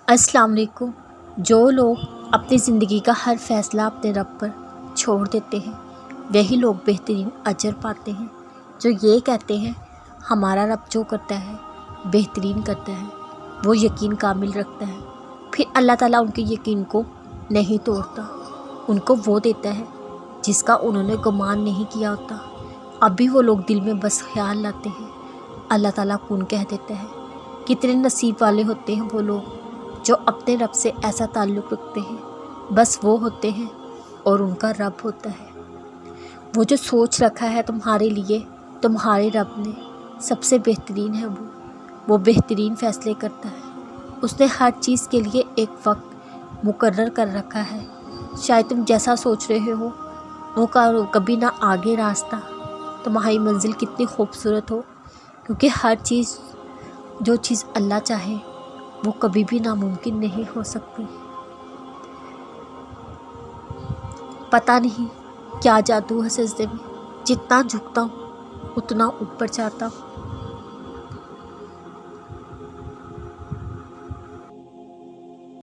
अस्सलाम वालेकुम। जो लोग अपनी ज़िंदगी का हर फ़ैसला अपने रब पर छोड़ देते हैं वही लोग बेहतरीन अजर पाते हैं। जो ये कहते हैं हमारा रब जो करता है बेहतरीन करता है, वो यकीन कामिल रखता है, फिर अल्लाह ताला उनके यकीन को नहीं तोड़ता, उनको वो देता है जिसका उन्होंने गुमान नहीं किया होता। अभी वो लोग दिल में बस ख्याल लाते हैं, अल्लाह ताला कौन कह देता है। कितने नसीब वाले होते हैं वो लोग जो अपने रब से ऐसा ताल्लुक़ रखते हैं, बस वो होते हैं और उनका रब होता है। वो जो सोच रखा है तुम्हारे लिए तुम्हारे रब ने सबसे बेहतरीन है, वो बेहतरीन फ़ैसले करता है। उसने हर चीज़ के लिए एक वक्त मुकर्रर कर रखा है। शायद तुम जैसा सोच रहे हो वो कभी ना आगे रास्ता, तुम्हारी मंजिल कितनी खूबसूरत हो, क्योंकि हर चीज़ जो चीज़ अल्लाह चाहे वो कभी भी नामुमकिन नहीं हो सकती। पता नहीं क्या जादू है सजदे में, जितना झुकता हूँ उतना ऊपर जाता हूँ।